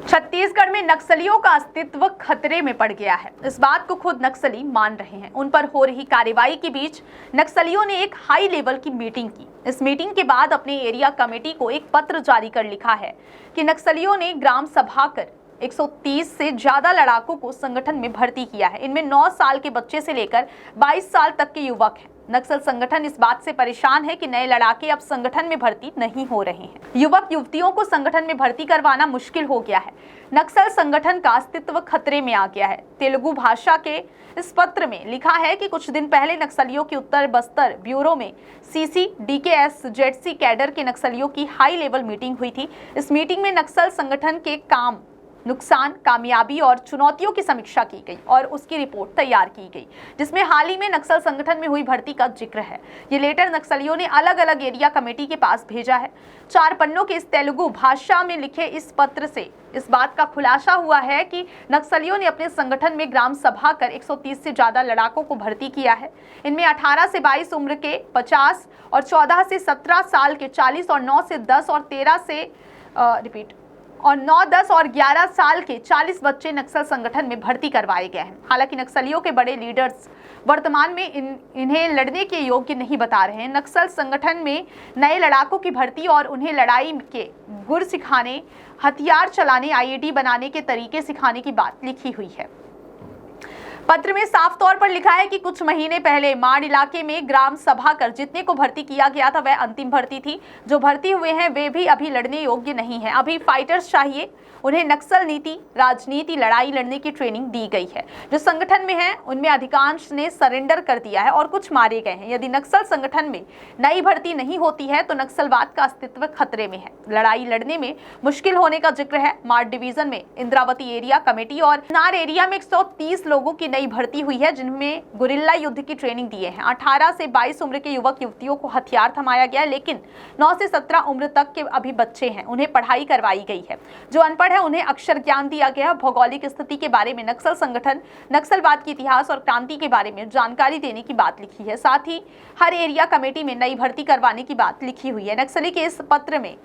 छत्तीसगढ़ में नक्सलियों का अस्तित्व खतरे में पड़ गया है। इस बात को खुद नक्सली मान रहे हैं। उन पर हो रही कार्रवाई के बीच नक्सलियों ने एक हाई लेवल की मीटिंग की। इस मीटिंग के बाद अपने एरिया कमेटी को एक पत्र जारी कर लिखा है कि नक्सलियों ने ग्राम सभा कर 130 से ज्यादा लड़ाकों को संगठन में भर्ती किया है। इनमें 9 साल के बच्चे से लेकर 22 साल तक के युवक हैं। नक्सल संगठन इस बात से परेशान है कि नए लड़ाके अब संगठन में भर्ती नहीं हो रहे हैं। युवक युवतियों को संगठन में भर्ती करवाना मुश्किल हो गया है। नक्सल संगठन का अस्तित्व खतरे में आ गया है। तेलुगु भाषा के इस पत्र में लिखा है कि कुछ दिन पहले नक्सलियों की उत्तर बस्तर ब्यूरो में सीसी, डीकेएस, जेडसी कैडर के नक्सलियों की हाई लेवल मीटिंग हुई थी। इस मीटिंग में नक्सल संगठन के काम, नुकसान, कामयाबी और चुनौतियों की समीक्षा की गई और उसकी रिपोर्ट तैयार की गई, जिसमें हाल ही में नक्सल संगठन में हुई भर्ती का जिक्र है। ये लेटर नक्सलियों ने अलग अलग एरिया कमेटी के पास भेजा है। 4 पन्नों के इस तेलुगु भाषा में लिखे इस पत्र से इस बात का खुलासा हुआ है कि नक्सलियों ने अपने संगठन में ग्राम सभा कर 130 से ज्यादा लड़ाकों को भर्ती किया है। इनमें 18 से 22 उम्र के 50 और 14 से 17 साल के 40 और 9 से 10 और 13 से 9, 10 और 11 साल के 40 बच्चे नक्सल संगठन में भर्ती करवाए गए हैं। हालांकि नक्सलियों के बड़े लीडर्स वर्तमान में इन्हें लड़ने के योग्य नहीं बता रहे हैं। नक्सल संगठन में नए लड़ाकों की भर्ती और उन्हें लड़ाई के गुर सिखाने, हथियार चलाने, आईईडी बनाने के तरीके सिखाने की बात लिखी हुई है। पत्र में साफ तौर पर लिखा है कि कुछ महीने पहले माड़ इलाके में ग्राम सभा कर जितने को भर्ती किया गया था वह अंतिम भर्ती थी। जो भर्ती हुए हैं वे भी अभी लड़ने योग्य नहीं है। अभी फाइटर्स चाहिए। उन्हें नक्सल नीति, राजनीति, लड़ाई लड़ने की ट्रेनिंग दी गई है। जो संगठन में हैं उनमें अधिकांश ने सरेंडर कर दिया है और कुछ मारे गए हैं। यदि नक्सल संगठन में नई भर्ती नहीं होती है तो नक्सलवाद का अस्तित्व खतरे में है। लड़ाई लड़ने में मुश्किल होने का जिक्र है। माड़ डिवीजन में इंद्रावती एरिया कमेटी और नार एरिया में 130 लोगों की नई भर्ती हुई है, जिनमें गुरिल्ला युद्ध की ट्रेनिंग दिए हैं। 18 से 22 उम्र के युवक युवतियों को हथियार थमाया गया है, लेकिन 9 से 17 उम्र तक के अभी बच्चे हैं, उन्हें पढ़ाई करवाई गई है। जो अनपढ़ है उन्हें अक्षर ज्ञान दिया गया। भौगोलिक स्थिति के बारे में नक्सल संगठन, नक्सलवाद के इतिहास और क्रांति के बारे में जानकारी देने की बात लिखी है। साथ ही हर एरिया कमेटी में नई भर्ती करवाने की बात लिखी हुई है। नक्सली के इस पत्र में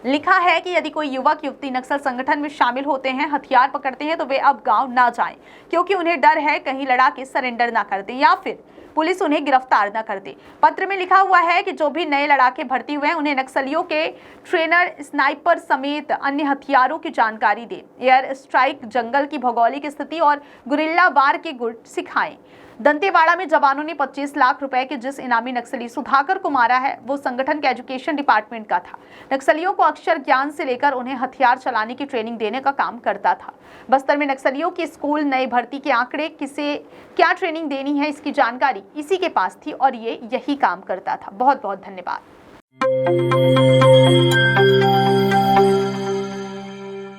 लिखा है कि यदि कोई युवक युवती नक्सल संगठन में शामिल होते हैं, हथियार पकड़ते हैं, तो वे अब गांव ना जाएं, क्योंकि उन्हें डर है कहीं लड़ा के सरेंडर ना कर दें या फिर पुलिस उन्हें गिरफ्तार न कर दे। पत्र में लिखा हुआ है कि जो भी नए लड़ाके भर्ती हुए हैं उन्हें नक्सलियों के ट्रेनर, स्नाइपर समेत अन्य हथियारों की जानकारी दे। एयर स्ट्राइक, जंगल की भौगोलिक स्थिति और गुरिल्ला वार के गुर सिखाएं। दंतेवाड़ा में जवानों ने 25 लाख रुपए के जिस इनामी नक्सली सुधाकर को मारा है वो संगठन के एजुकेशन डिपार्टमेंट का था। नक्सलियों को अक्षर ज्ञान से लेकर उन्हें हथियार चलाने की ट्रेनिंग देने का काम करता था। बस्तर में नक्सलियों की स्कूल, नई भर्ती के आंकड़े, किसे क्या ट्रेनिंग देनी है इसकी जानकारी इसी के पास थी और ये यही काम करता था। बहुत बहुत धन्यवाद।